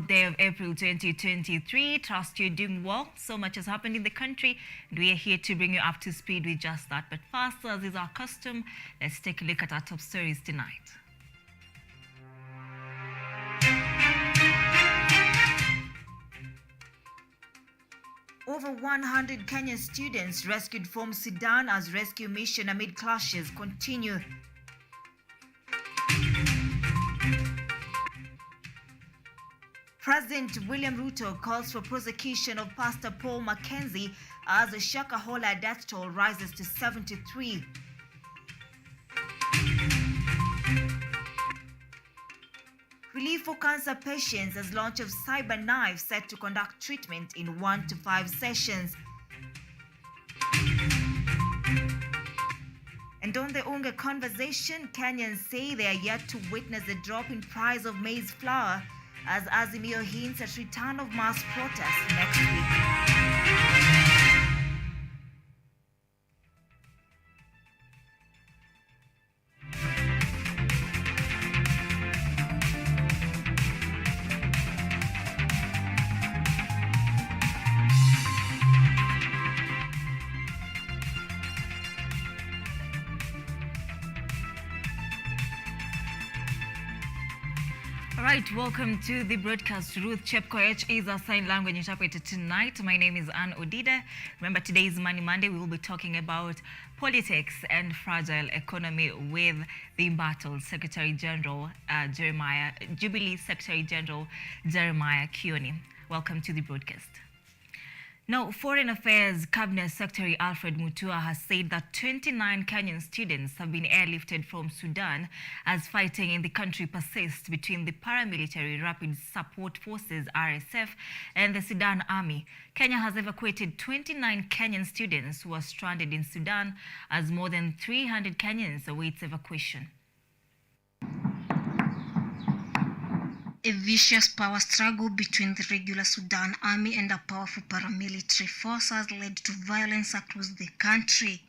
Day of April 2023. Trust you're doing well. So much has happened in the country, and we are here to bring you up to speed with just that. But first, as is our custom, let's take a look at our top stories tonight. Over 100 Kenyan students rescued from Sudan as rescue mission amid clashes continue. President William Ruto calls for prosecution of Pastor Paul Mackenzie as the Shakahola death toll rises to 73. Relief for cancer patients has launch of cyber knife set to conduct treatment in 1 to 5 sessions. And on the Unga conversation, Kenyans say they are yet to witness the drop in price of maize flour as Azimio hints at return of mass protests next week. All right, welcome to the broadcast. Ruth CHEPKOECH is our sign language interpreter tonight. My name is ODIDA. Remember, today is Money Monday. We will be talking about politics and fragile economy with the embattled Secretary General Jubilee Secretary General Jeremiah Kioni. Welcome to the broadcast. Now, Foreign Affairs Cabinet Secretary Alfred Mutua has said that 29 Kenyan students have been airlifted from Sudan as fighting in the country persists between the paramilitary Rapid Support Forces RSF and the Sudan Army. Kenya has evacuated 29 Kenyan students who are stranded in Sudan as more than 300 Kenyans await evacuation. A vicious power struggle between the regular Sudan army and a powerful paramilitary force has led to violence across the country.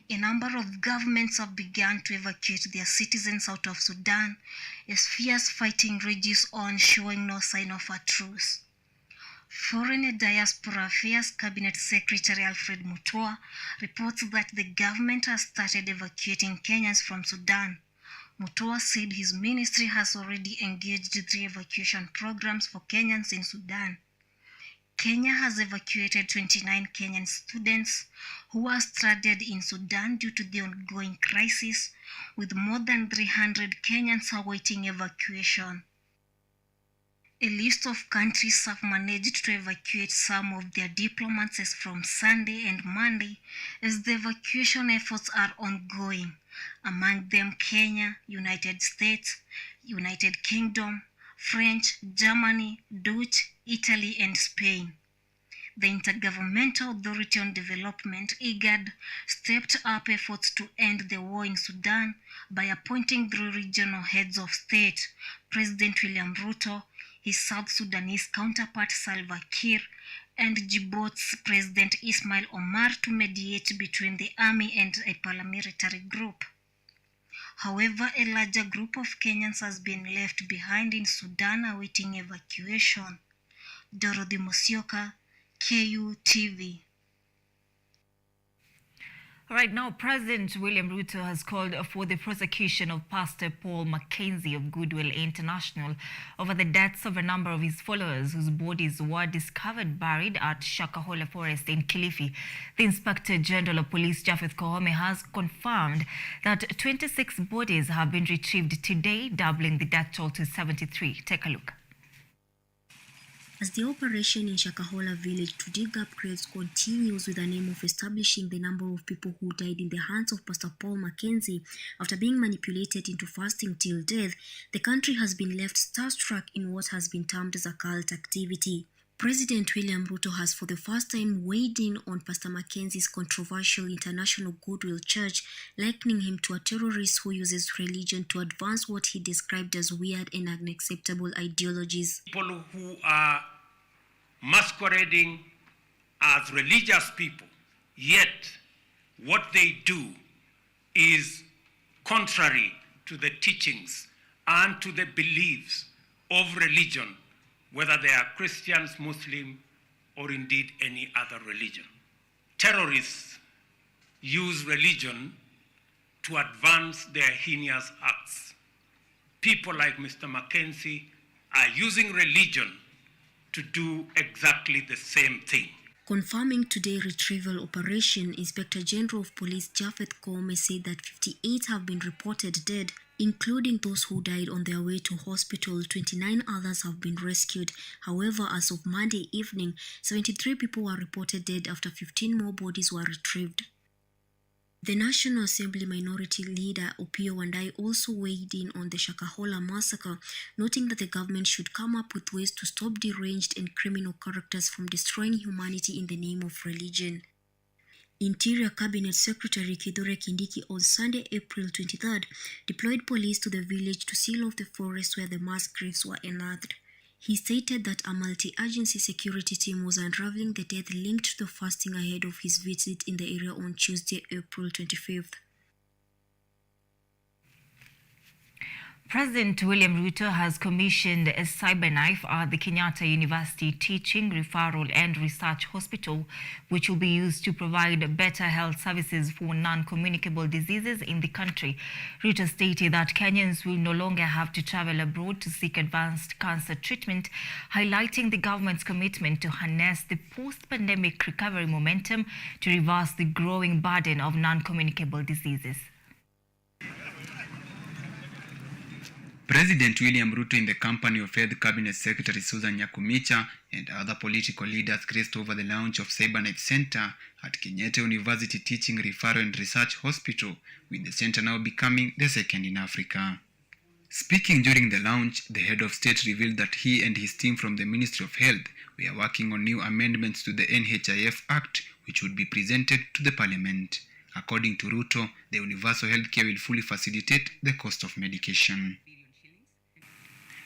A number of governments have begun to evacuate their citizens out of Sudan as fierce fighting rages on, showing no sign of a truce. Foreign and Diaspora Affairs Cabinet Secretary Alfred Mutua reports that the government has started evacuating Kenyans from Sudan. Mutua said his ministry has already engaged 3 evacuation programs for Kenyans in Sudan. Kenya has evacuated 29 Kenyan students who are stranded in Sudan due to the ongoing crisis, with more than 300 Kenyans awaiting evacuation. A list of countries have managed to evacuate some of their diplomats as from Sunday and Monday as the evacuation efforts are ongoing. Among them Kenya, United States, United Kingdom, French, Germany, Dutch, Italy, and Spain. The Intergovernmental Authority on Development, IGAD, stepped up efforts to end the war in Sudan by appointing 3 regional heads of state, President William Ruto, his South Sudanese counterpart Salva Kiir, and Djibouti's President Ismail Omar to mediate between the army and a paramilitary group. However, a larger group of Kenyans has been left behind in Sudan awaiting evacuation. Dorothy Musioka, KUTV. All right, now President William Ruto has called for the prosecution of Pastor Paul Mackenzie of Goodwill International over the deaths of a number of his followers whose bodies were discovered buried at Shakahola Forest in Kilifi. The Inspector General of Police, Japheth Koome, has confirmed that 26 bodies have been retrieved today, doubling the death toll to 73. Take a look. As the operation in Shakahola village to dig up graves continues with the aim of establishing the number of people who died in the hands of Pastor Paul Mackenzie after being manipulated into fasting till death, the country has been left starstruck in what has been termed as a cult activity. President William Ruto has for the first time weighed in on Pastor Mackenzie's controversial International Goodwill Church, likening him to a terrorist who uses religion to advance what he described as weird and unacceptable ideologies. People who are masquerading as religious people, yet what they do is contrary to the teachings and to the beliefs of religion whether they are Christians, Muslim, or indeed any other religion. Terrorists use religion to advance their heinous acts. People like Mr. Mackenzie are using religion to do exactly the same thing. Confirming today's retrieval operation, Inspector General of Police Japheth Koome said that 58 have been reported dead, including those who died on their way to hospital. 29 others have been rescued. However, as of Monday evening, 73 people were reported dead after 15 more bodies were retrieved. The National Assembly Minority Leader Opiyo Wandayi also weighed in on the Shakahola massacre, noting that the government should come up with ways to stop deranged and criminal characters from destroying humanity in the name of religion. Interior Cabinet Secretary Kithure Kindiki on Sunday, April 23rd, deployed police to the village to seal off the forest where the mass graves were unearthed. He stated that a multi-agency security team was unraveling the death linked to the fasting ahead of his visit in the area on Tuesday, April 25th. President William Ruto has commissioned a cyber knife at the Kenyatta University Teaching, Referral and Research Hospital, which will be used to provide better health services for non-communicable diseases in the country. Ruto stated that Kenyans will no longer have to travel abroad to seek advanced cancer treatment, highlighting the government's commitment to harness the post-pandemic recovery momentum to reverse the growing burden of non-communicable diseases. President William Ruto, in the company of Health Cabinet Secretary Susan Nyakumicha and other political leaders, graced over the launch of Cyberknife Center at Kenyatta University Teaching, Referral and Research Hospital, with the center now becoming the second in Africa. Speaking during the launch, the head of state revealed that he and his team from the Ministry of Health were working on new amendments to the NHIF Act, which would be presented to the Parliament. According to Ruto, the universal healthcare will fully facilitate the cost of medication.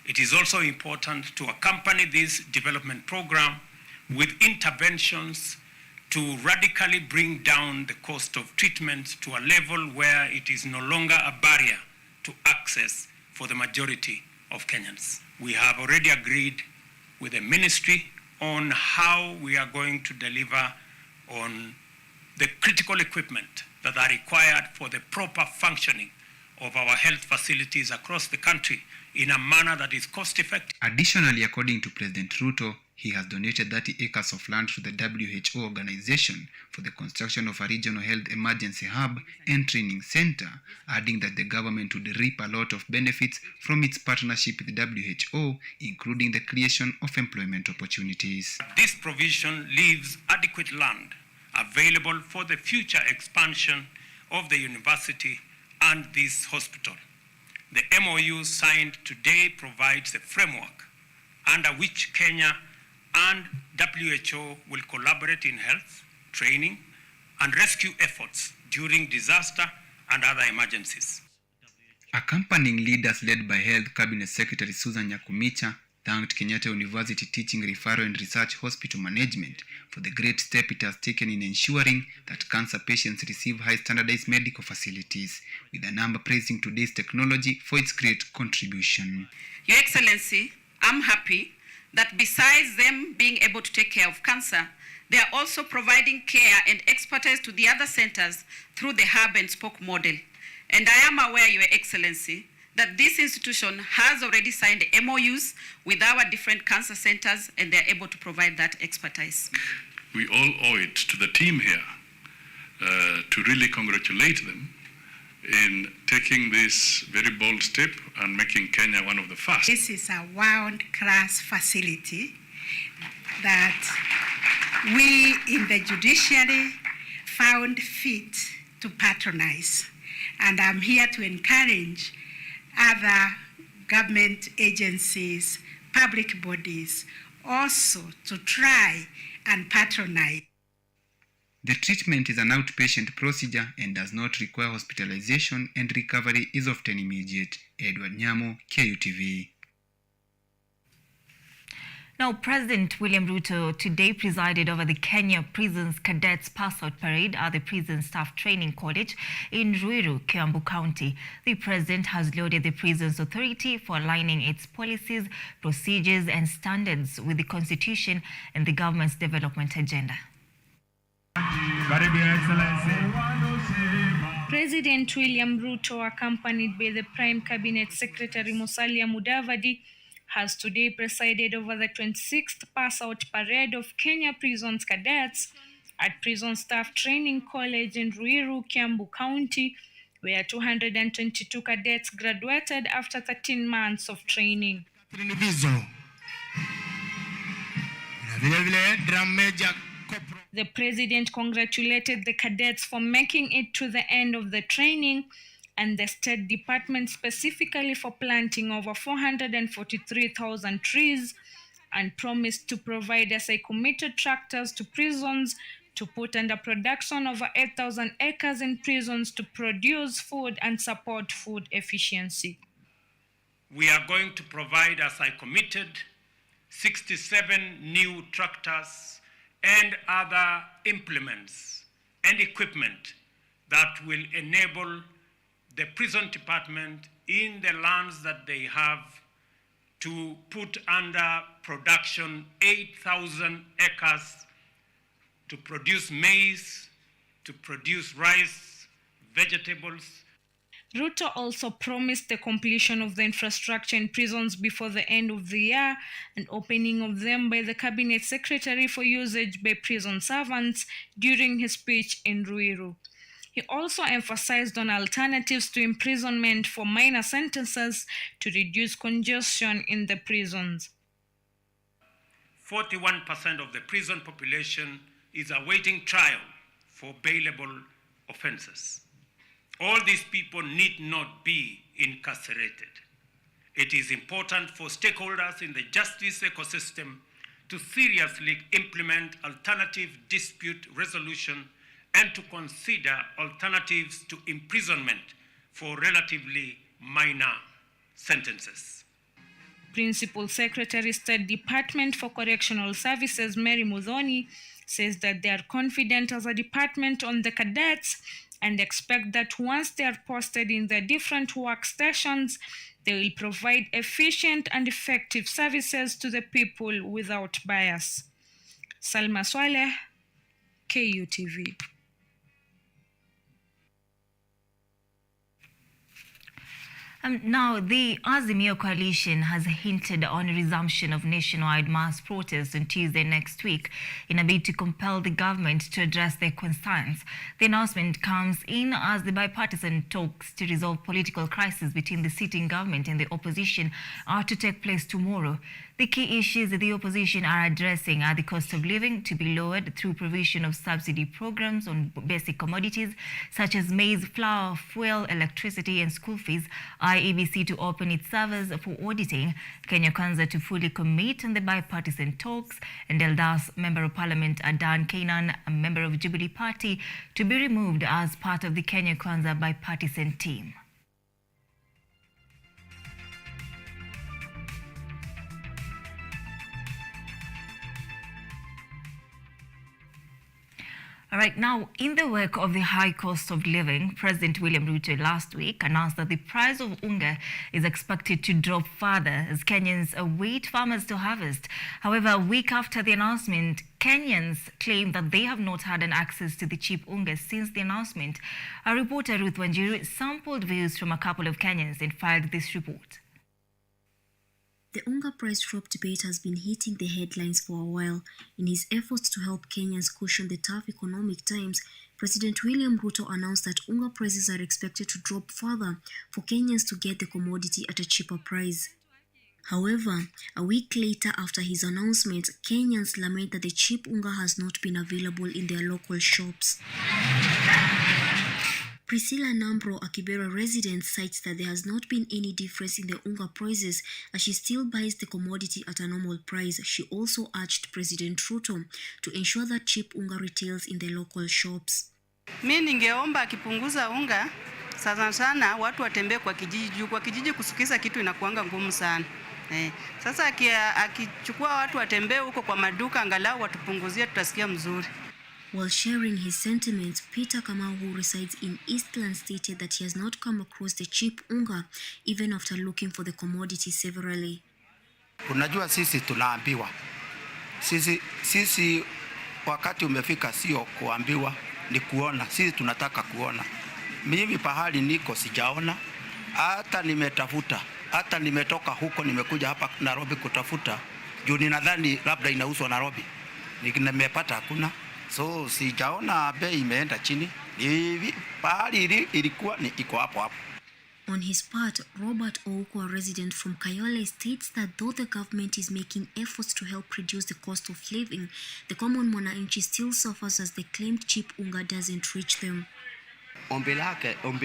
It is also important to accompany this development program with interventions to radically bring down the cost of treatment to a level where it is no longer a barrier to access for the majority of Kenyans. We have already agreed with the ministry on how we are going to deliver on the critical equipment that are required for the proper functioning of our health facilities across the country in a manner that is cost-effective. Additionally, according to President Ruto, he has donated 30 acres of land to the WHO organization for the construction of a regional health emergency hub and training center, adding that the government would reap a lot of benefits from its partnership with the WHO, including the creation of employment opportunities. This provision leaves adequate land available for the future expansion of the university and this hospital. The MOU signed today provides a framework under which Kenya and WHO will collaborate in health, training, and rescue efforts during disaster and other emergencies. Accompanying leaders led by Health Cabinet Secretary Susan Nyakumicha thanked Kenyatta University Teaching, Referral and Research Hospital Management for the great step it has taken in ensuring that cancer patients receive high standardized medical facilities, with a number praising today's technology for its great contribution. Your Excellency, I'm happy that besides them being able to take care of cancer, they are also providing care and expertise to the other centers through the hub and spoke model. And I am aware, Your Excellency, that this institution has already signed MOUs with our different cancer centers, and they're able to provide that expertise. We all owe it to the team here to really congratulate them in taking this very bold step and making Kenya one of the first. This is a world-class facility that we in the judiciary found fit to patronize. And I'm here to encourage other government agencies, public bodies, also to try and patronize. The treatment is an outpatient procedure and does not require hospitalization, and recovery is often immediate. Edward Nyamo, KUTV. Now, President William Ruto today presided over the Kenya Prisons Cadets Pass-Out Parade at the Prison Staff Training College in Ruiru, Kiambu County. The President has lauded the Prisons Authority for aligning its policies, procedures and standards with the Constitution and the government's development agenda. President William Ruto, accompanied by the Prime Cabinet Secretary Musalia Mudavadi, has today presided over the 26th Pass-Out Parade of Kenya Prisons Cadets at Prison Staff Training College in Ruiru, Kiambu County, where 222 cadets graduated after 13 months of training. The President congratulated the cadets for making it to the end of the training and the State Department specifically for planting over 443,000 trees, and promised to provide committed tractors to prisons to put under production over 8,000 acres in prisons to produce food and support food efficiency. We are going to provide, as I committed, 67 new tractors and other implements and equipment that will enable the prison department in the lands that they have to put under production 8,000 acres to produce maize, to produce rice, vegetables. Ruto also promised the completion of the infrastructure in prisons before the end of the year and opening of them by the Cabinet Secretary for usage by prison servants during his speech in Ruiru. He also emphasized on alternatives to imprisonment for minor sentences to reduce congestion in the prisons. 41% of the prison population is awaiting trial for bailable offenses. All these people need not be incarcerated. It is important for stakeholders in the justice ecosystem to seriously implement alternative dispute resolution and to consider alternatives to imprisonment for relatively minor sentences. Principal Secretary, State Department for Correctional Services, Mary Muthoni, says that they are confident as a department on the cadets and expect that once they are posted in their different workstations, they will provide efficient and effective services to the people without bias. Salma Swaleh, KUTV. Now, the Azimio coalition has hinted on a resumption of nationwide mass protests on Tuesday next week in a bid to compel the government to address their concerns. The announcement comes in as the bipartisan talks to resolve political crisis between the sitting government and the opposition are to take place tomorrow. The key issues that the opposition are addressing are the cost of living to be lowered through provision of subsidy programs on basic commodities such as maize, flour, fuel, electricity and school fees, IEBC to open its servers for auditing, Kenya Kwanza to fully commit on the bipartisan talks, and Eldas Member of Parliament Adan Kainan, a member of Jubilee Party, to be removed as part of the Kenya Kwanza bipartisan team. All right, now, in the wake of the high cost of living, President William Ruto last week announced that the price of unga is expected to drop further as Kenyans await farmers to harvest. However, a week after the announcement, Kenyans claim that they have not had an access to the cheap unga since the announcement. Our reporter Ruth Wanjiru sampled views from a couple of Kenyans and filed this report. The unga price drop debate has been hitting the headlines for a while. In his efforts to help Kenyans cushion the tough economic times, President William Ruto announced that unga prices are expected to drop further for Kenyans to get the commodity at a cheaper price. However, a week later after his announcement, Kenyans lament that the cheap unga has not been available in their local shops. Priscilla Nambro, a Kibera resident, cites that there has not been any difference in the unga prices as she still buys the commodity at a normal price. She also urged President Ruto to ensure that cheap unga retails in the local shops. Mimi ningeomba akipunguza unga sana watu watembee kwa kijiji juu kwa kijiji kusikiza kitu inakuanga ngumu sana. Sasa akichukua watu watembee huko kwa maduka angalau watupunguzie, tutasikia mzuri. While sharing his sentiments, Peter Kamau, who resides in Eastland, stated that he has not come across the cheap unga even after looking for the commodity severally. Unajua sisi tunaambiwa. Sisi wakati umefika sio kuambiwa, ni kuona. Sisi tunataka kuona. Mimi pahali niko sijaona, hata nimetafuta. Hata nimetoka huko nimekuja hapa Nairobi kutafuta. Juu ninadhani labda inauzwa Nairobi. Nimepata hakuna. So sijaona bei imeenda chini. Pahali ilikuwa ni iko hapo hapo. On his part, Robert Ouko, a resident from Kayole, states that though the government is making efforts to help reduce the cost of living, the common mwananchi still suffers as the claimed cheap unga doesn't reach them. Ombi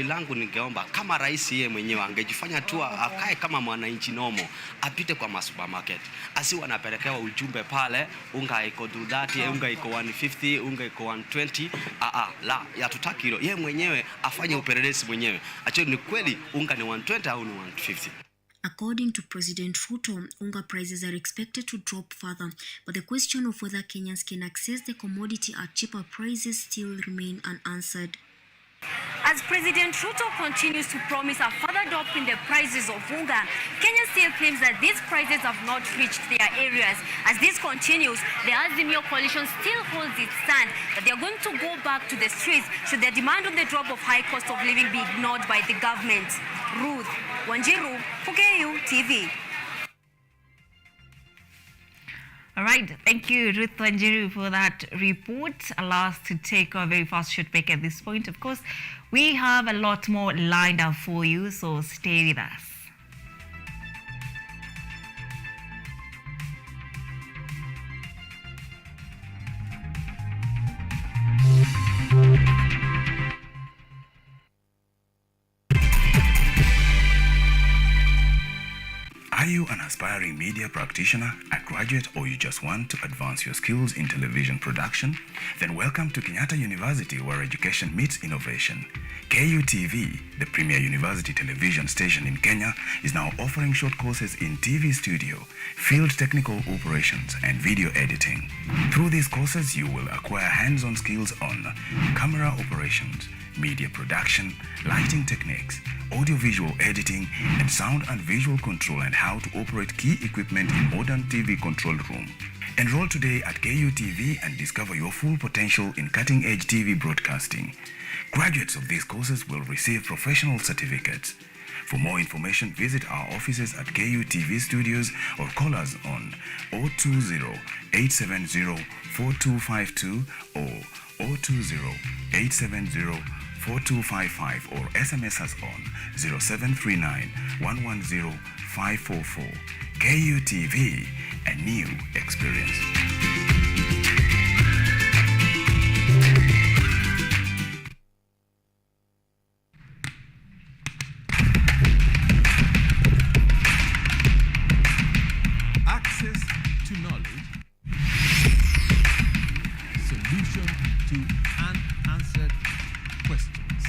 langu ningeomba kama rais yeye mwenyewe angejifanya tu akae kama mwananchi nomo, apite kwa masupermarket, asiwe anapelekewa ujumbe pale unga iko 230, unga iko 150, unga iko 120. La, yatutaki hilo. Yeye mwenyewe afanye upelelezi mwenyewe, acho ni kweli unga ni 120 au ni 150. According to President Ruto, unga prices are expected to drop further, but the question of whether Kenyans can access the commodity at cheaper prices still remain unanswered. As President Ruto continues to promise a further drop in the prices of unga, Kenya still claims that these prices have not reached their areas. As this continues, the Azimio coalition still holds its stand that they are going to go back to the streets should their demand on the drop of high cost of living be ignored by the government. Ruth Wanjiru, for KUTV. All right, thank you, Ruth Wanjiru, for that report. Allow us to take a very fast short break at this point. Of course, we have a lot more lined up for you, so stay with us. Are you an aspiring media practitioner, a graduate, or you just want to advance your skills in television production? Then welcome to Kenyatta University, where education meets innovation. KUTV, the premier university television station in Kenya, is now offering short courses in TV studio, field technical operations, and video editing. Through these courses, you will acquire hands-on skills on camera operations, media production, lighting techniques, audio-visual editing, and sound and visual control, and how to operate key equipment in modern TV control room. Enroll today at KUTV and discover your full potential in cutting-edge TV broadcasting. Graduates of these courses will receive professional certificates. For more information, visit our offices at KUTV Studios or call us on 020-870-4252 or 020-870-4255 or SMS us on 0739-110-544. KUTV, a new experience. Access to knowledge, solution to unanswered questions.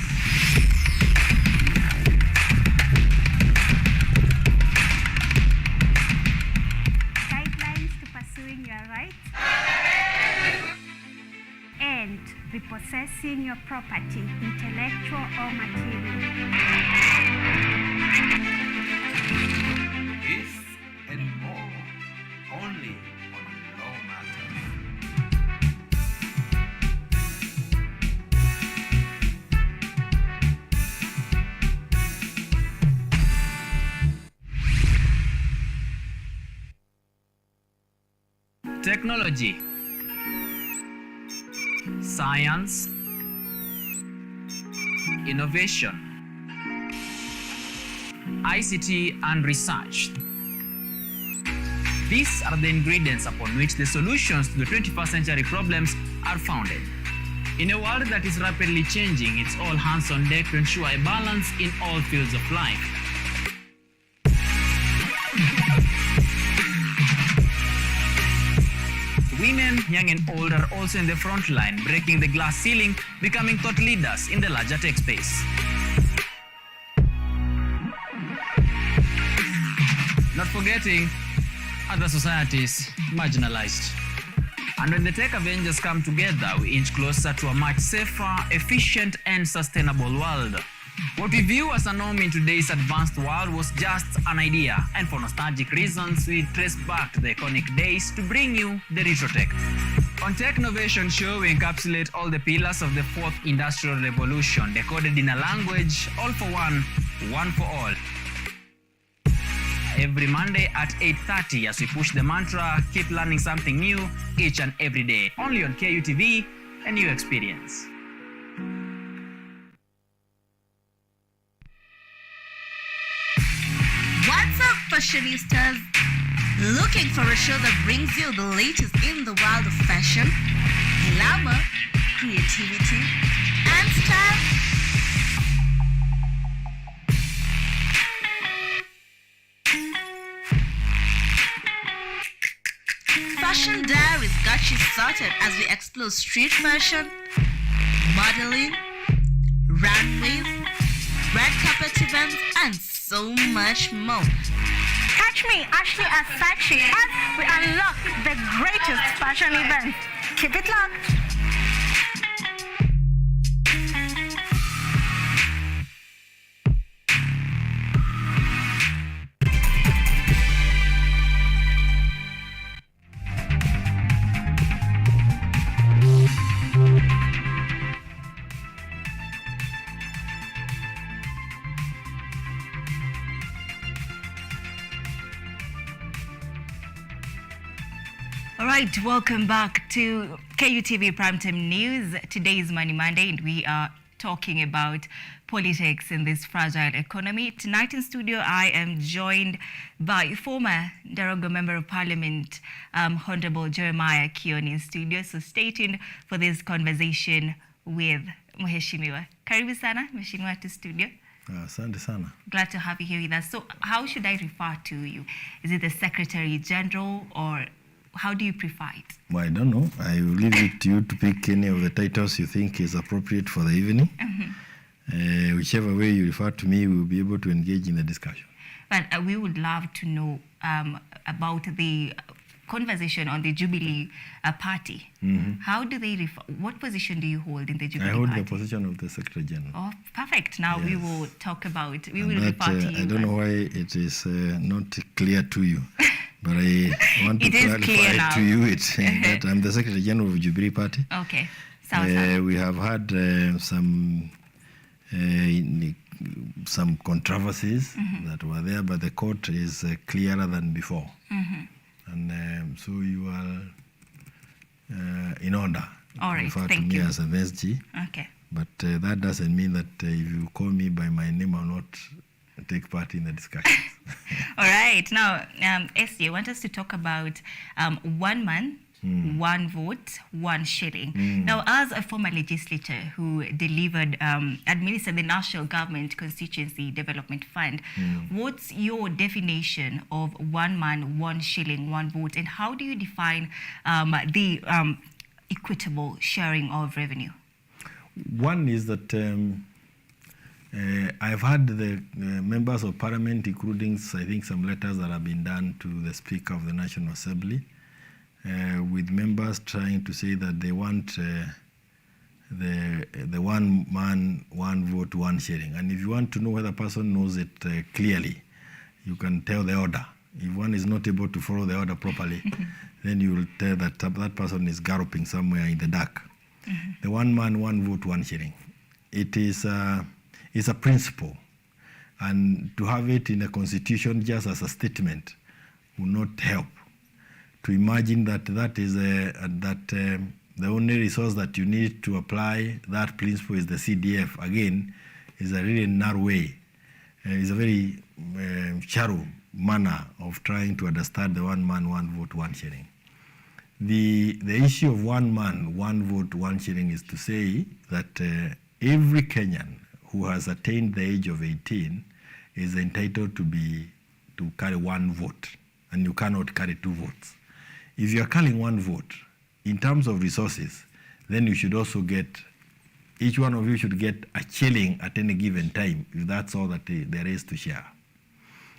Guidelines to pursuing your rights and repossessing your property, intellectual or material. This and more, only on Law Matters. Technology, science, innovation, ICT, and research. These are the ingredients upon which the solutions to the 21st century problems are founded. In a world that is rapidly changing, it's all hands on deck to ensure a balance in all fields of life. Women, young and old, are also in the front line, breaking the glass ceiling, becoming thought leaders in the larger tech space. Not forgetting other societies marginalized. And when the Tech Avengers come together, we inch closer to a much safer, efficient, and sustainable world. What we view as a norm in today's advanced world was just an idea, and for nostalgic reasons, we trace back to the iconic days to bring you the Retro Tech. On Tech Innovation Show, we encapsulate all the pillars of the fourth industrial revolution, decoded in a language, all for one for all. Every Monday at 8:30 as we push the mantra, keep learning something new each and every day. Only on KUTV, a new experience. What's up, fashionistas? Looking for a show that brings you the latest in the world of fashion, glamour, creativity, and style? Fashion Diaries got you sorted as we explore street fashion, modeling, runways, red carpet events, and so much more. Catch me, Ashley and Sachi, as we unlock the greatest fashion events. Keep it locked. All right, welcome back to KUTV Primetime News. Today is Money Monday, and we are talking about politics in this fragile economy. Tonight in studio, I am joined by former Darogo Member of Parliament, Honorable Jeremiah Kioni in studio. So stay tuned for this conversation with Mheshimiwa. Karibu sana, Mheshimiwa, to studio. Asante sana. Glad to have you here with us. So how should I refer to you? Is it the Secretary General, or how do you prefer it? Well, I don't know. I will leave it to you to pick any of the titles you think is appropriate for the evening. Whichever way you refer to me, we will be able to engage in the discussion. But we would love to know about the conversation on the Jubilee Party. How do they refer? What position do you hold in the Jubilee Party? I hold the position of the Secretary General. Oh, perfect. Now we will talk about. We will that, refer to you. I don't know why it is not clear to you. But I want to clarify to you that I'm the Secretary General of Jubilee Party. Okay. We have had some controversies that were there, but the court is clearer than before. And so you are in order. All right, refer thank to me you. as an SG. Okay. But that doesn't mean that if you call me by my name, I'll not take part in the discussion. All right. Now, SJ, I want us to talk about 1 man, 1 vote, 1 shilling. Now, as a former legislator who delivered, administered the National Government Constituency Development Fund, what's your definition of 1 man, 1 shilling, 1 vote, and how do you define the equitable sharing of revenue? One is that I've had the members of Parliament, including, I think, some letters that have been done to the Speaker of the National Assembly, with members trying to say that they want the 1 man, 1 vote, 1 sharing. And if you want to know whether a person knows it clearly, you can tell the order. If one is not able to follow the order properly, then you will tell that that person is galloping somewhere in the dark. The 1 man, 1 vote, 1 sharing. It is it's a principle, and to have it in a constitution just as a statement will not help. To imagine that is the only resource that you need to apply that principle is the CDF, again, is a really narrow way. It's a very shallow manner of trying to understand the 1 man, 1 vote, 1 sharing. The issue of 1 man, 1 vote, 1 sharing is to say that every Kenyan who has attained the age of 18 is entitled to carry 1 vote, and you cannot carry 2 votes. If you are carrying 1 vote, in terms of resources, then you should also get, each one of you should get a shilling at any given time, if that's all that there is to share.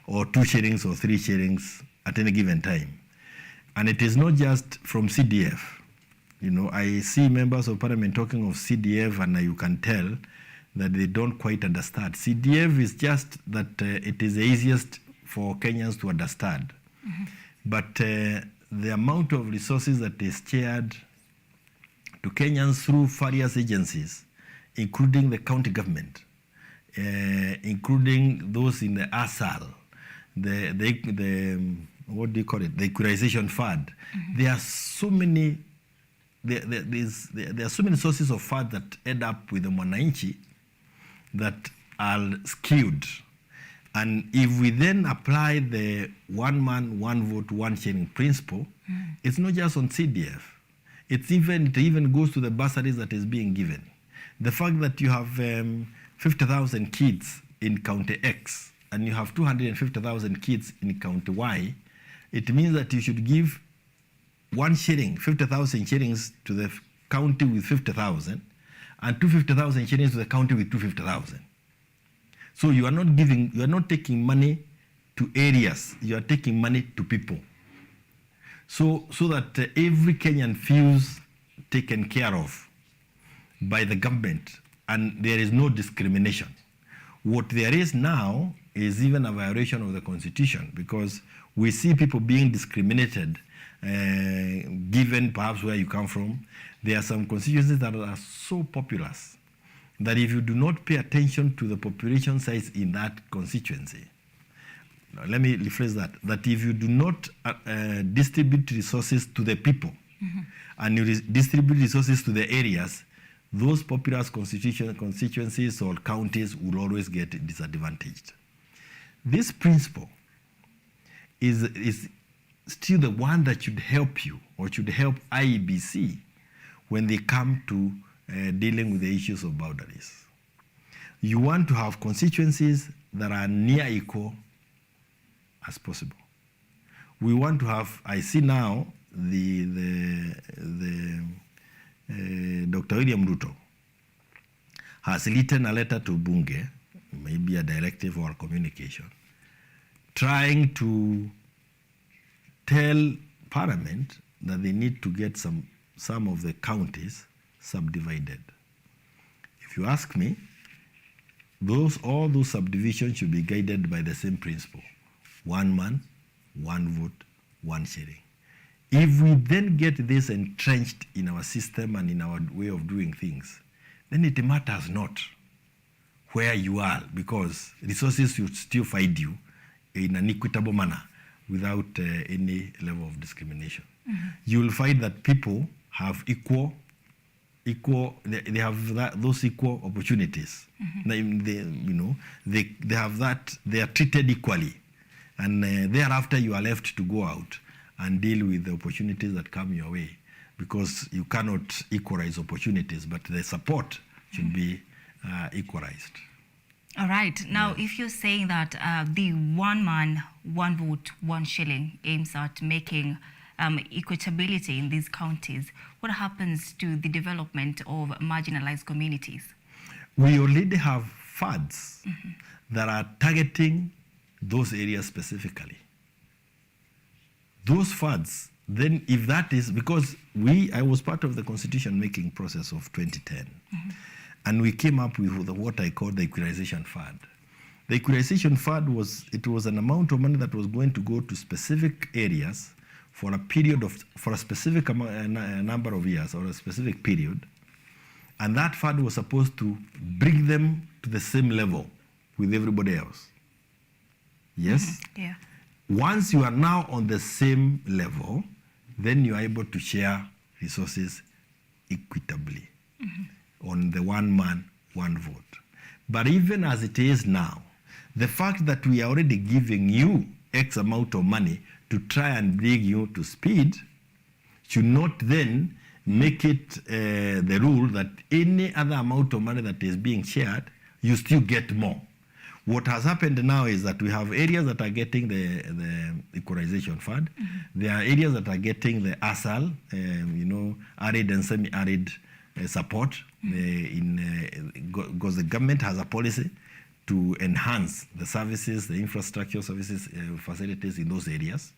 or 2 shillings or 3 shillings at any given time. And it is not just from CDF. You know, I see members of parliament talking of CDF, and you can tell that they don't quite understand. CDF is just that it is the easiest for Kenyans to understand. But the amount of resources that is shared to Kenyans through various agencies, including the county government, including those in the ASAL, the what do you call it, the equalization fund. There are so many. There are so many sources of funds that end up with the Mwananchi that are skewed. And if we then apply the 1 man, 1 vote, 1 shilling principle, it's not just on CDF. It even goes to the bursaries that is being given. The fact that you have 50,000 kids in County X and you have 250,000 kids in County Y, it means that you should give 1 shilling, 50,000 shillings to the county with 50,000, and 250,000 shillings to the county with 250,000. So you are not taking money to areas, you are taking money to people. So that every Kenyan feels taken care of by the government, and there is no discrimination. What there is now is even a violation of the Constitution, because we see people being discriminated given perhaps where you come from. There are some constituencies that are so populous that if you do not pay attention to the population size in that constituency, let me rephrase that if you do not distribute resources to the people and you distribute resources to the areas, those populous constituencies or counties will always get disadvantaged. This principle is still the one that should help you, or should help IEBC when they come to dealing with the issues of boundaries. You want to have constituencies that are near equal as possible. We want to have, I see now Dr. William Ruto has written a letter to Bunge, maybe a directive or a communication, trying to tell Parliament that they need to get some of the counties subdivided. If you ask me, all those subdivisions should be guided by the same principle: 1 man, 1 vote, 1 shilling. If we then get this entrenched in our system and in our way of doing things, then it matters not where you are, because resources will still find you in an equitable manner without any level of discrimination. You will find that people have they have those equal opportunities. They have that, they are treated equally. And thereafter you are left to go out and deal with the opportunities that come your way, because you cannot equalize opportunities, but the support should be equalized. All right. Now, if you're saying that the 1 man, 1 vote, 1 shilling aims at making equitability in these counties, what happens to the development of marginalized communities? We already have funds that are targeting those areas specifically. Those funds, then if that is, because I was part of the constitution making process of 2010, and we came up with what I call the equalization fund. The equalization fund was an amount of money that was going to go to specific areas for a specific number of years or a specific period, and that fund was supposed to bring them to the same level with everybody else. Yes? Yeah. Once you are now on the same level, then you are able to share resources equitably on the 1 man, 1 vote. But even as it is now, the fact that we are already giving you X amount of money to try and bring you to speed should not then make it the rule that any other amount of money that is being shared, you still get more. What has happened now is that we have areas that are getting the equalization fund. There are areas that are getting the ASAL, arid and semi-arid support, because the government has a policy to enhance the services, the infrastructure services, facilities in those areas.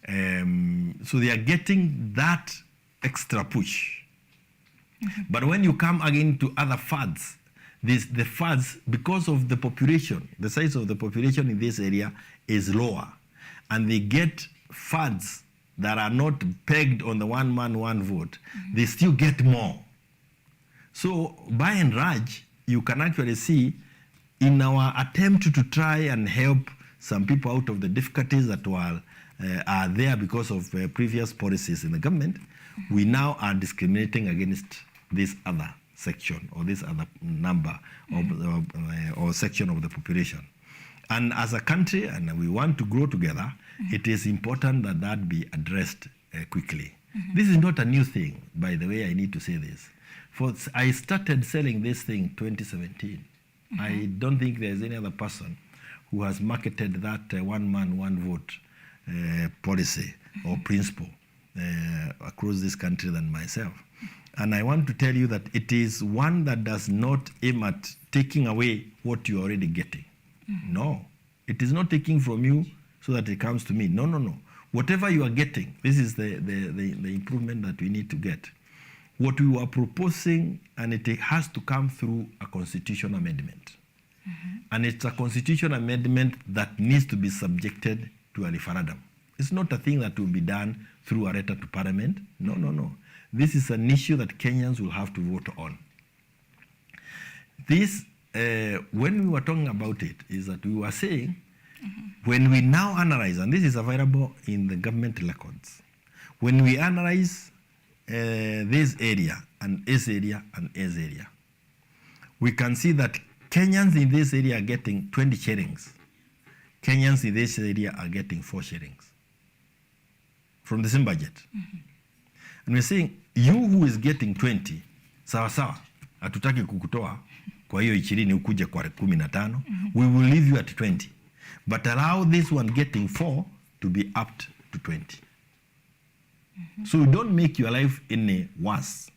So they are getting that extra push. But when you come again to other funds, the funds, because of the population, the size of the population in this area is lower, and they get funds that are not pegged on the one man, one vote, they still get more. So by and large, you can actually see in our attempt to try and help some people out of the difficulties that are there because of previous policies in the government, we now are discriminating against this other section or this other number or section of the population. And as a country, and we want to grow together, it is important that that be addressed quickly. This is not a new thing, by the way, I need to say this. I started selling this thing 2017. I don't think there's any other person who has marketed that one man, one vote policy or principle across this country than myself. And I want to tell you that it is one that does not aim at taking away what you're already getting. No, it is not taking from you so that it comes to me. No, no, no. Whatever you are getting, this is the improvement that we need to get. What we are proposing, and it has to come through a constitutional amendment. And it's a constitutional amendment that needs to be subjected to a referendum. It's not a thing that will be done through a letter to Parliament. No, no, no. This is an issue that Kenyans will have to vote on. This, when we were talking about it, is that we were saying, when we now analyze, and this is available in the government records, when we analyze this area, and S area, and S area, we can see that Kenyans in this area are getting 20 shillings. Kenyans in this area are getting 4 shillings from the same budget. And we're saying, you who is getting 20, sawa sawa, hatutaki kukutoa kwa hiyo 20 ukuje kwa 15, we will leave you at 20. But allow this one getting 4 to be upped to 20. So don't make your life any worse.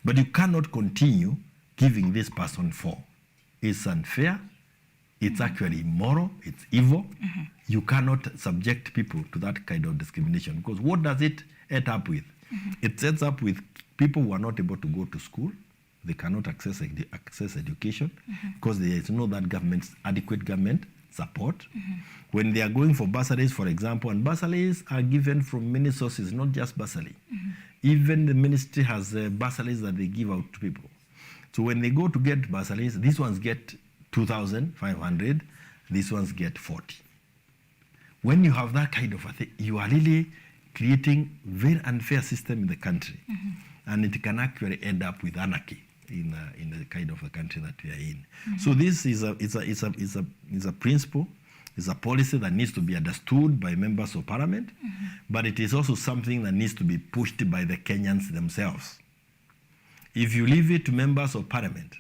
But you cannot continue giving this person 4. It's unfair. It's actually immoral. It's evil. You cannot subject people to that kind of discrimination, because what does it end up with? It ends up with people who are not able to go to school. They cannot access education because there is no that adequate government support. When they are going for bursaries, for example, and bursaries are given from many sources, not just bursary. Even the ministry has bursaries that they give out to people. So when they go to get bursaries, these ones get 2,500, these ones get 40. When you have that kind of a thing, you are really creating very unfair system in the country, and it can actually end up with anarchy in the kind of a country that we are in. So this is a principle, is a policy that needs to be understood by members of parliament, but it is also something that needs to be pushed by the Kenyans themselves. If you leave it to members of parliament,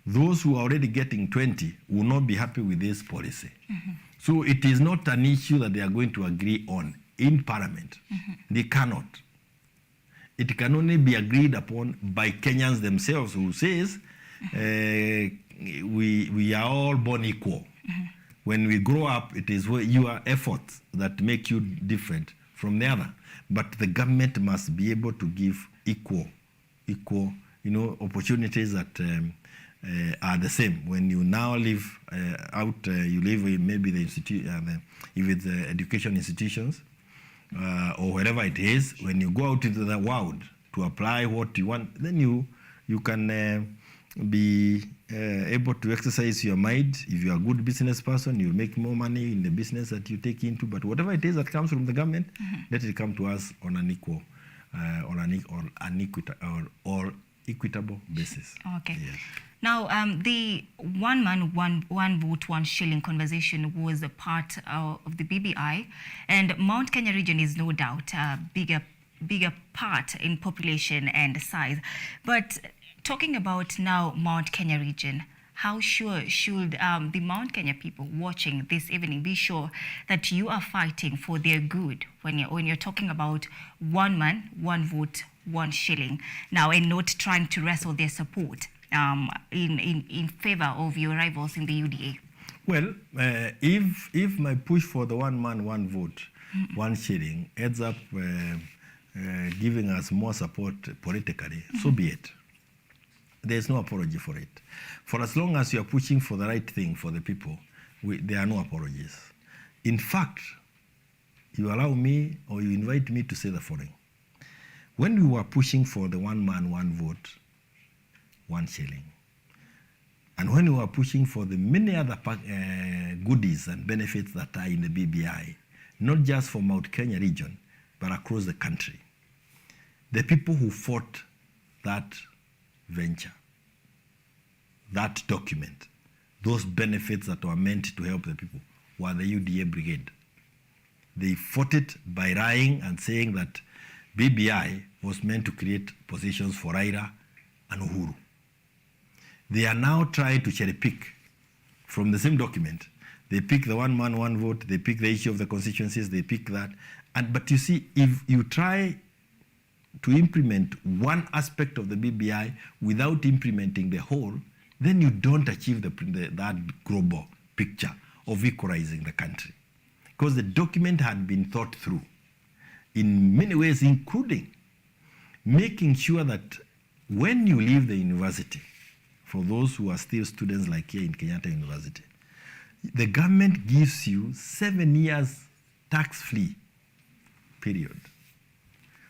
those who are already getting 20 will not be happy with this policy. So it is not an issue that they are going to agree on in parliament. They cannot. It can only be agreed upon by Kenyans themselves, who says we are all born equal. When we grow up, it is your efforts that make you different from the other. But the government must be able to give equal, opportunities that are the same. When you now live you live in maybe the institution, if it's education institutions, or wherever it is, when you go out into the world to apply what you want, then you can be able to exercise your mind. If you are a good business person, you make more money in the business that you take into. But whatever it is that comes from the government, let it come to us on an equal, or equitable basis. Okay. Yes. Now, the one man, one vote, one shilling conversation was a part of the BBI, and Mount Kenya region is no doubt a bigger part in population and size. But talking about now Mount Kenya region, how sure should the Mount Kenya people watching this evening be sure that you are fighting for their good when you're talking about one man, one vote, one shilling now, and not trying to wrestle their support in favor of your rivals in the UDA? Well, if my push for the one man, one vote, one shilling ends up giving us more support politically, so be it. There's no apology for it. For as long as you are pushing for the right thing for the people, there are no apologies. In fact, you allow me or you invite me to say the following. When we were pushing for the one man, one vote, one shilling, and when we were pushing for the many other goodies and benefits that are in the BBI, not just for Mount Kenya region, but across the country, the people who fought that venture, that document, those benefits that were meant to help the people, were the UDA brigade. They fought it by lying and saying that BBI was meant to create positions for Raila and Uhuru. They are now trying to cherry pick from the same document. They pick the one man, one vote, they pick the issue of the constituencies, they pick that. But you see, if you try to implement one aspect of the BBI without implementing the whole, then you don't achieve that global picture of equalizing the country. Because the document had been thought through in many ways, including making sure that when you leave the university, for those who are still students like here in Kenyatta University, the government gives you 7 years tax-free period.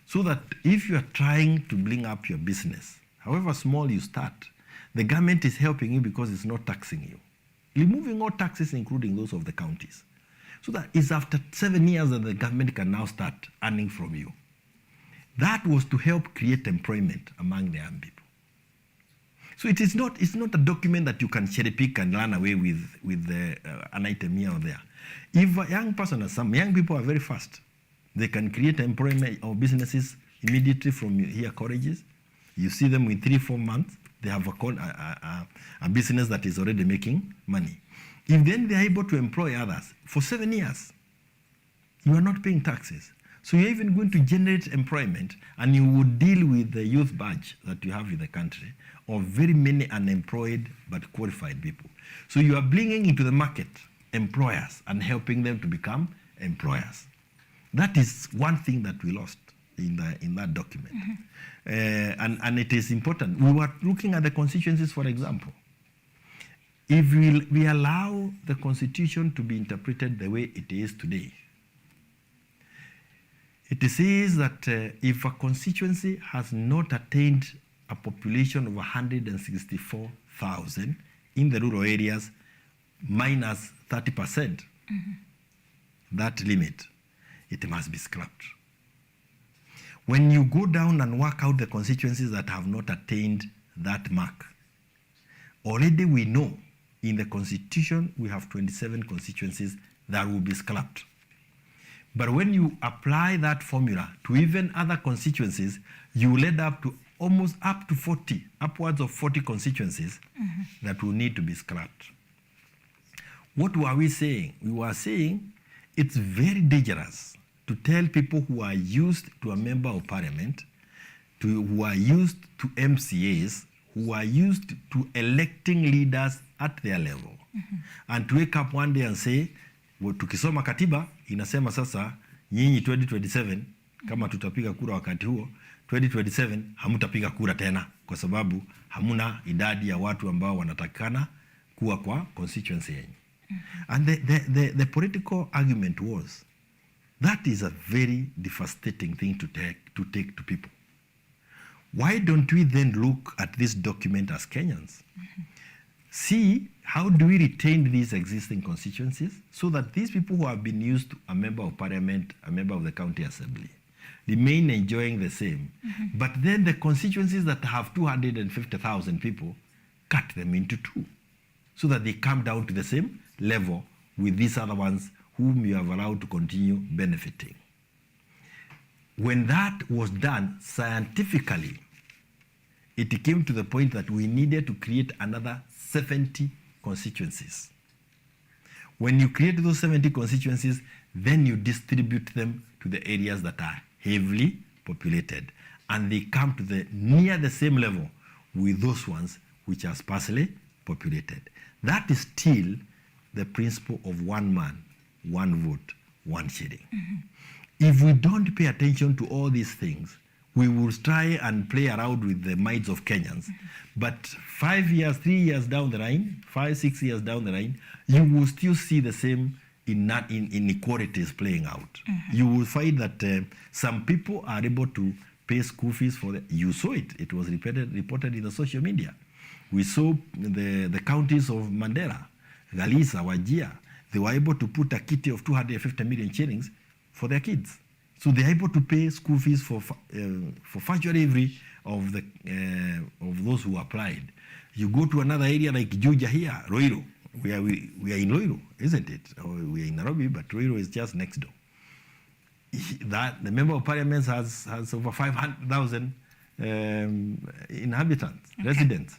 So that if you are trying to bring up your business, however small you start, the government is helping you because it's not taxing you. Removing all taxes, including those of the counties. So that it's after 7 years that the government can now start earning from you. That was to help create employment among the young people. So it's not a document that you can cherry pick and run away with an item here or there. If a young person, some young people are very fast. They can create employment or businesses immediately from here colleges. You see them in 3-4 months, they have a business that is already making money. If then they are able to employ others for 7 years, you are not paying taxes. So you're even going to generate employment, and you would deal with the youth badge that you have in the country of very many unemployed but qualified people. So you are bringing into the market employers and helping them to become employers. That is one thing that we lost in that document. And it is important. We were looking at the constituencies, for example. If we allow the constitution to be interpreted the way it is today, it says that if a constituency has not attained a population of 164,000 in the rural areas, minus 30%, that limit, it must be scrapped. When you go down and work out the constituencies that have not attained that mark, already we know in the constitution we have 27 constituencies that will be scrapped. But when you apply that formula to even other constituencies, you will end up to almost up to 40, upwards of 40 constituencies that will need to be scrapped. What were we saying? We were saying it's very dangerous to tell people who are used to a member of parliament, who are used to MCAs, who are used to electing leaders at their level, and to wake up one day and say, tukisoma katiba inasema sasa nyinyi 2027 kama tutapiga kura wakati huo 2027 hamutapiga kura tena kwa sababu hamuna idadi ya watu ambao wanatakikana kuwa kwa constituency yenyu. And the political argument was that is a very devastating thing to take to people. Why don't we then look at this document as Kenyans? See, how do we retain these existing constituencies so that these people who have been used to a member of parliament, a member of the county assembly, remain enjoying the same. But then the constituencies that have 250,000 people, cut them into two so that they come down to the same level with these other ones whom you have allowed to continue benefiting. When that was done scientifically, it came to the point that we needed to create another 70 constituencies. When you create those 70 constituencies, then you distribute them to the areas that are heavily populated, and they come to near the same level with those ones which are sparsely populated. That is still the principle of one man, one vote, one shilling. If we don't pay attention to all these things, we will try and play around with the minds of Kenyans. But 5 years, 3 years down the line, 5, 6 years down the line, you will still see the same inequalities playing out. You will find that some people are able to pay school fees for you saw it. It was reported in the social media. We saw the counties of Mandera, Garissa, Wajir. They were able to put a kitty of 250 million shillings for their kids. So they're able to pay school fees for virtually every of those who applied. You go to another area like Juja here, Roiro. We are in Roiro, isn't it? Or we are in Nairobi, but Roiro is just next door. The member of parliament has over 500,000 inhabitants, residents.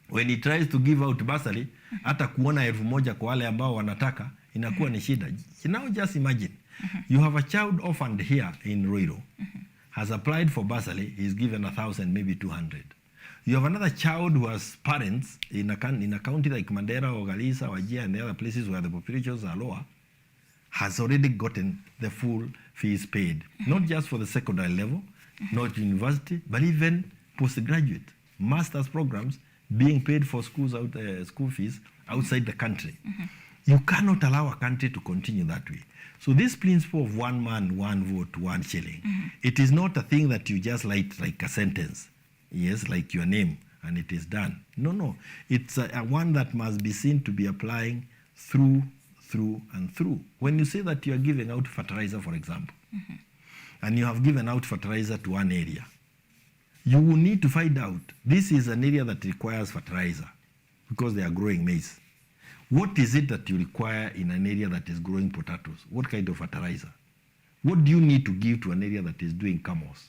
When he tries to give out bursary, hata kuona 1,000 kwa wale ambao wanataka inakuwa ni shida. Now just imagine, you have a child orphaned here in Roiro, has applied for bursary, he's given 1,000, maybe 200. You have another child who has parents in a county like Mandera or Garissa or Wajir and the other places where the populations are lower, has already gotten the full fees paid, not just for the secondary level, not university, but even postgraduate, master's programs being paid for school fees outside the country. You cannot allow a country to continue that way. So this principle of one man, one vote, one shilling, it is not a thing that you just write like a sentence, yes, like your name, and it is done. No. It's a one that must be seen to be applying through and through. When you say that you are giving out fertilizer, for example, and you have given out fertilizer to one area, you will need to find out, this is an area that requires fertilizer because they are growing maize. What is it that you require in an area that is growing potatoes? What kind of fertilizer? What do you need to give to an area that is doing camels?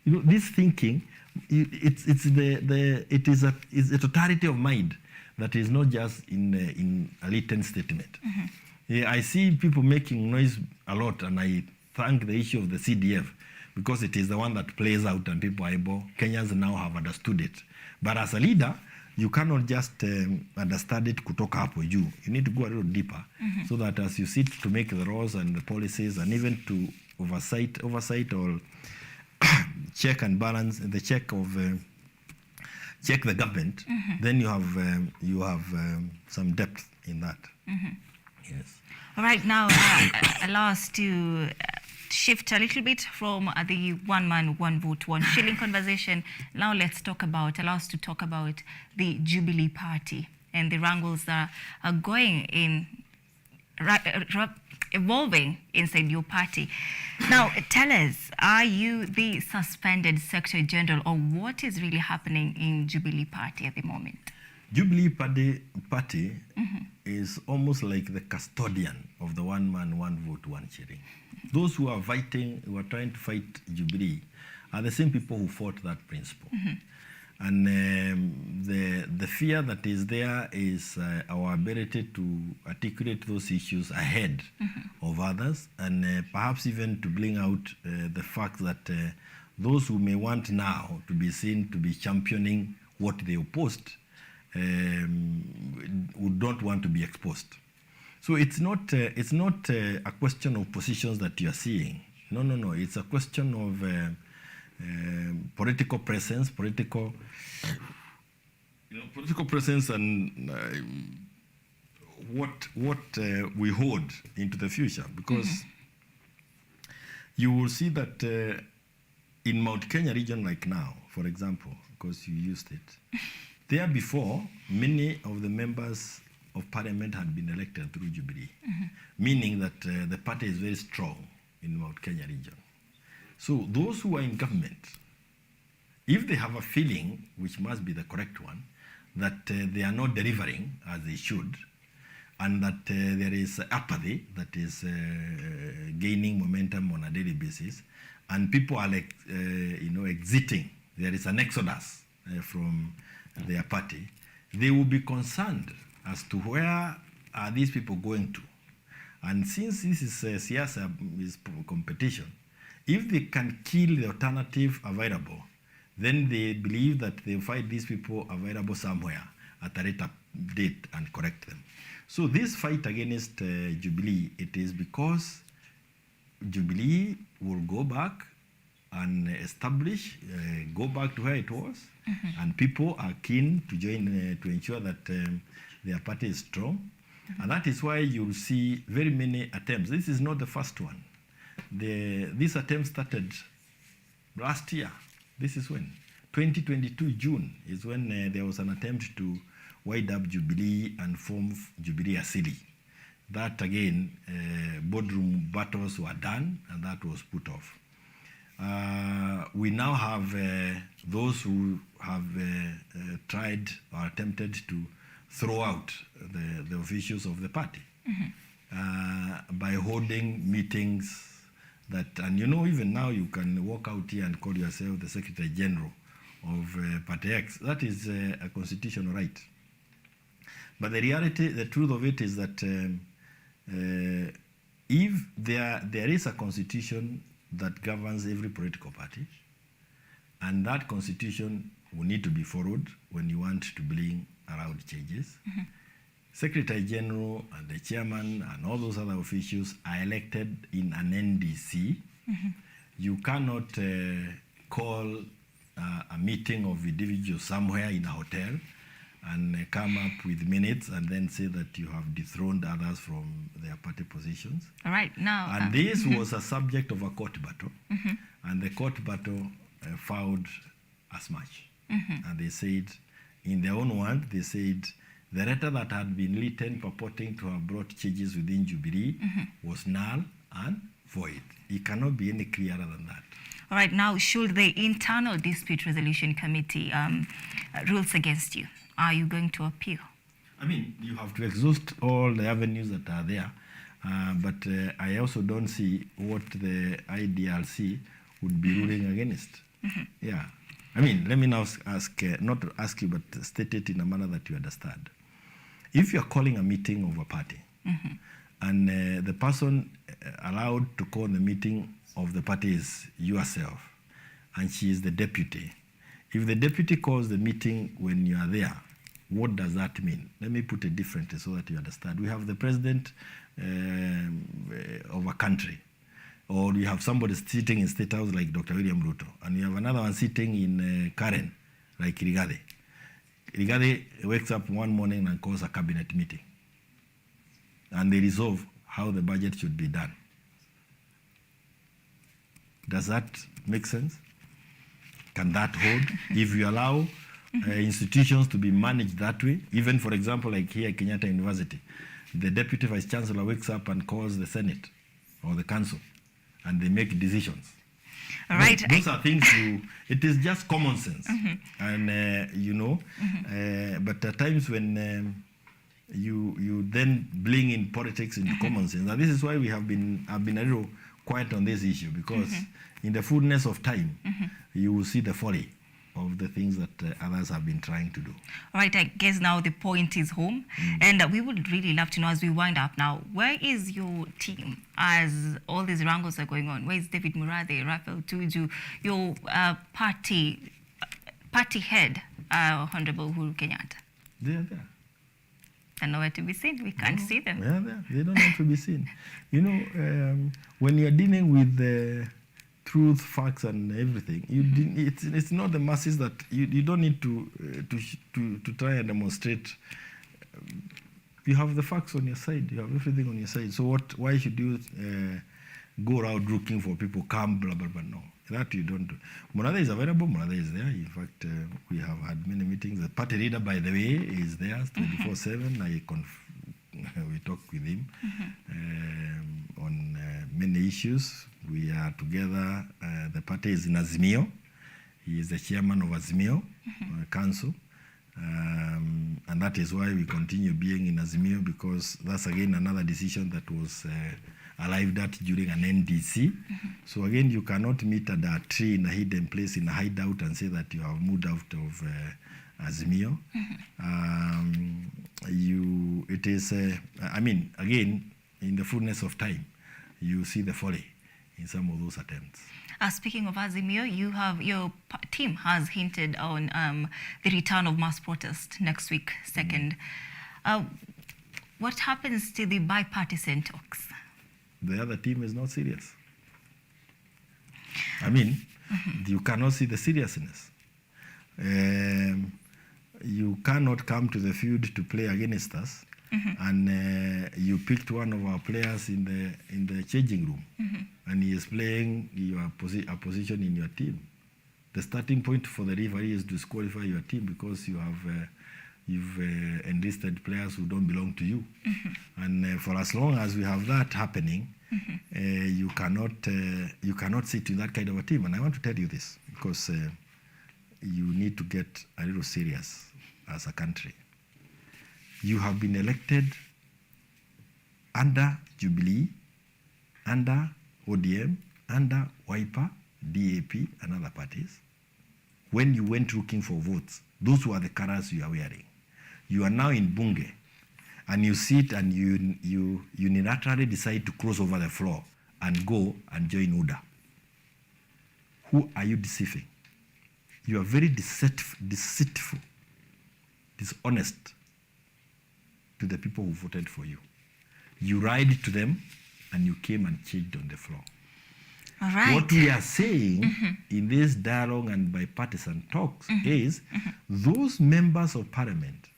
You know, this thinking, it's a totality of mind that is not just in a written statement. Yeah, I see people making noise a lot, and I thank the issue of the CDF because it is the one that plays out and people are able, Kenyans now have understood it. But as a leader, you cannot just understand it kutoka hapo juu. You need to go a little deeper so that as you sit to make the laws and the policies and even to oversight or check and balance the check the government, then you have some depth in that. Yes. All right, now allow us to shift a little bit from the one man, one vote, one shilling conversation. Now allow us to talk about the Jubilee Party and the wrangles that are going in, evolving inside your party. Now, tell us, are you the suspended Secretary General, or what is really happening in Jubilee Party at the moment? Jubilee Party is almost like the custodian of the one man, one vote, one shilling. Those who are trying to fight Jubilee are the same people who fought that principle. And the fear that is there is our ability to articulate those issues ahead of others, and perhaps even to bring out the fact that those who may want now to be seen to be championing what they opposed would not want to be exposed. So it's not a question of positions that you are seeing. No. It's a question of political presence, political presence, and what we hold into the future. Because you will see that in Mount Kenya region, like now, for example, because you used it, there before, many of the members of parliament had been elected through Jubilee, meaning that the party is very strong in Mount Kenya region. So those who are in government, if they have a feeling, which must be the correct one, that they are not delivering as they should, and that there is apathy that is gaining momentum on a daily basis, and people are like, exiting, there is an exodus from their party, they will be concerned as to where are these people going to. And since this is siasa, is competition, if they can kill the alternative available, Then they believe that they'll find these people available somewhere at a later date and correct them. So this fight against Jubilee, it is because Jubilee will go back and establish, go back to where it was, and people are keen to join to ensure that their party is strong. And that is why you'll see very many attempts. This is not the first one. This attempt started last year. This is when? 2022 June is when there was an attempt to wind up Jubilee and form Jubilee Asili. That again, boardroom battles were done and that was put off. We now have those who have tried or attempted to throw out the officials of the party by holding meetings that, and you know, even now you can walk out here and call yourself the Secretary General of Party X. That is a constitutional right. But the reality, the truth of it is that if there is a constitution that governs every political party, and that constitution will need to be followed when you want to bring around changes. Secretary General and the chairman and all those other officials are elected in an NDC. You cannot call a meeting of individuals somewhere in a hotel and come up with minutes and then say that you have dethroned others from their party positions. All right, now... And this was a subject of a court battle, and the court battle found as much. And they said, in their own word, they said, the letter that had been written purporting to have brought changes within Jubilee was null and void. It cannot be any clearer than that. All right, now, should the Internal Dispute Resolution Committee rules against you, are you going to appeal? I mean, you have to exhaust all the avenues that are there, but I also don't see what the IDRC would be ruling against. Yeah. I mean, let me now ask, not ask you, but state it in a manner that you understand. If you're calling a meeting of a party, and the person allowed to call the meeting of the party is yourself, and she is the deputy. If the deputy calls the meeting when you are there, what does that mean? Let me put it differently so that you understand. We have the president of a country, or you have somebody sitting in State House like Dr. William Ruto, and you have another one sitting in Karen, like Rigathi. Rigathi wakes up one morning and calls a cabinet meeting, and they resolve how the budget should be done. Does that make sense? Can that hold? If you allow institutions to be managed that way, even for example, like here at Kenyatta University, the deputy vice chancellor wakes up and calls the Senate or the council, and they make decisions. All right. Those are things it is just common sense. And, you know, but at times when you then bring in politics into common sense, and this is why I've been a little quiet on this issue, because in the fullness of time, you will see the folly of the things that others have been trying to do. All right, I guess now the point is home. And we would really love to know, as we wind up now, where is your team as all these wrangles are going on? Where is David Murathe, Raphael Tuju, your party head, Honorable Uhuru Kenyatta? They are there. They're nowhere to be seen. We can't see them. They are there. They don't have to be seen. You know, when you're dealing with the truth, facts, and everything, it's not the masses that you don't need to try and demonstrate. You have the facts on your side. You have everything on your side. So why should you go around looking for people come blah blah blah? No, that you don't do. Murathe is available. Murathe is there. In fact, we have had many meetings. The party leader, by the way, is there 24/7. We talk with him on many issues. We are together. The party is in Azimio. He is the chairman of Azimio Council. And that is why we continue being in Azimio, because that's again another decision that was arrived at during an NDC. So again, you cannot meet at a tree in a hidden place in a hideout and say that you have moved out of Azimio. It is, I mean, again, in the fullness of time, you see the folly in some of those attempts. Speaking of Azimio, your team has hinted on the return of mass protest next week, 2nd. What happens to the bipartisan talks? The other team is not serious. I mean, you cannot see the seriousness. You cannot come to the field to play against us, and you picked one of our players in the changing room, and he is playing a position in your team. The starting point for the referee is to disqualify your team because you've enlisted players who don't belong to you, and for as long as we have that happening, you cannot sit in that kind of a team. And I want to tell you this because you need to get a little serious as a country. You have been elected under Jubilee, under ODM, under Wiper, DAP, and other parties. When you went looking for votes, those were the colors you are wearing. You are now in Bunge, and you sit and you unilaterally decide to cross over the floor and go and join UDA. Who are you deceiving? You are very deceitful, dishonest to the people who voted for you. You lied to them and you came and changed on the floor. All right. What we are saying in this dialogue and bipartisan talks is those members of parliament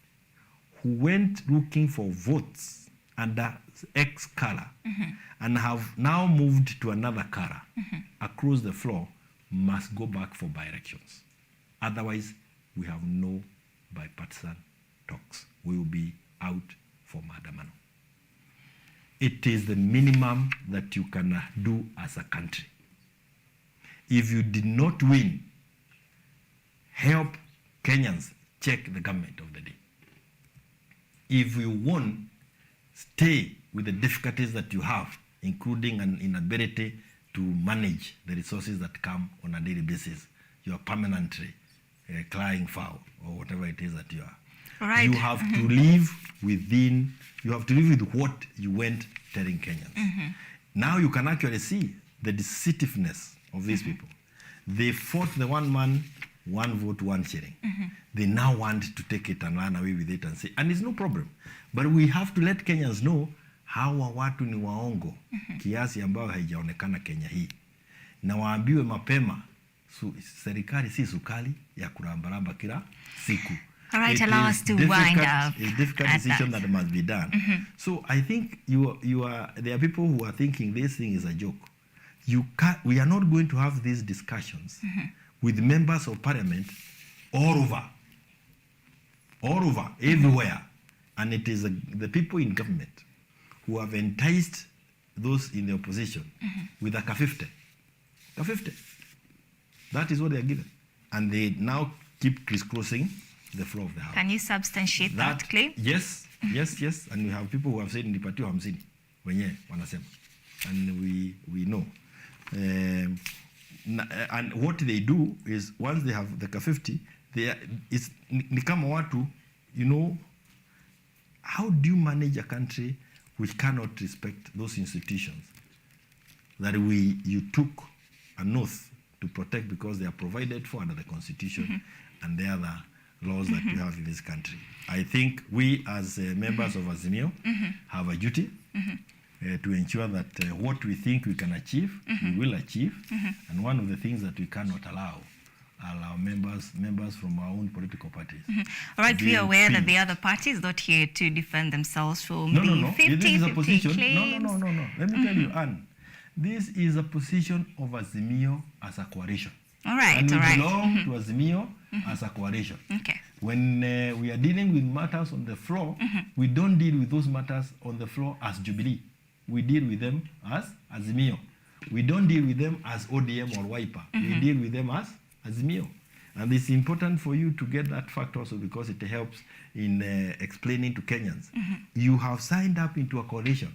who went looking for votes under X color and have now moved to another color across the floor must go back for by-elections. Otherwise, we have no bipartisan talks. We will be out for maandamano. It is the minimum that you can do as a country. If you did not win, help Kenyans check the government of the day. If you won, stay with the difficulties that you have, including an inability to manage the resources that come on a daily basis. You are permanently crying foul, or whatever it is that you are. Right. You have to live within, you have to live with what you went telling Kenyans. Now you can actually see the deceitiveness of these people. They fought the one man, one vote, one shilling. They now want to take it and run away with it and say, and it's no problem. But we have to let Kenyans know hawa watu ni waongo kiasi ambao haijaonekana Kenya hii. Na waambiwe mapema, serikali si sukali ya kurambaramba kila siku. All right, allow us to wind up. It's a difficult decision that must be done. So I think there are people who are thinking this thing is a joke. We are not going to have these discussions with members of parliament all over, everywhere. And it is the people in government who have enticed those in the opposition with a K50. That is what they are given. And they now keep crisscrossing the floor of the house. Can you substantiate that claim? Yes. And we have people who have said nilipatiwa 50 wenyewe wanasema. And we know. And what they do is once they have the K50, ni kama watu, you know, how do you manage a country which cannot respect those institutions that you took an oath to protect because they are provided for under the Constitution and the other laws that we have in this country? I think we as members of Azimio have a duty to ensure that what we think we can achieve, we will achieve. And one of the things that we cannot allow members from our own political parties. All right, we are aware that the other party is not here to defend themselves from the 50-50 claims. No. Let me tell you, Anne, this is a position of Azimio as a coalition. All right, and we belong to Azimio as a coalition. Okay. When we are dealing with matters on the floor, we don't deal with those matters on the floor as Jubilee. We deal with them as Azimio. We don't deal with them as ODM or Wiper. We deal with them as Azimio. And it's important for you to get that fact also because it helps in explaining to Kenyans. You have signed up into a coalition.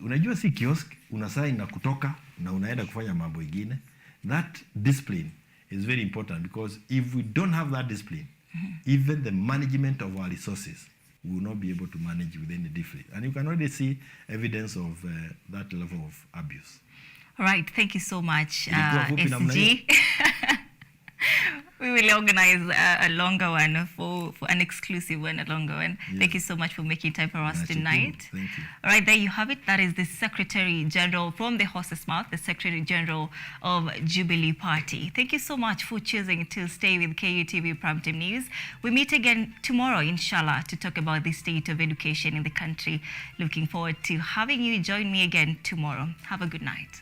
Unajua si kiosk, unasign na kutoka na unaenda kufanya mambo ingine. That discipline is very important because if we don't have that discipline, even the management of our resources we will not be able to manage with any discipline. And you can already see evidence of that level of abuse. All right, thank you so much, Ilikuwa fupi namna hiyo. SG. We will organize a longer one for an exclusive one, a longer one. Yes. Thank you so much for making time for us Nashukuru. tonight. Thank you. All right, there you have it. That is the Secretary General from the horse's mouth, the Secretary General of Jubilee Party. Thank you so much for choosing to stay with KUTV Primetime News. We meet again tomorrow, inshallah, to talk about the state of education in the country. Looking forward to having you join me again tomorrow. Have a good night.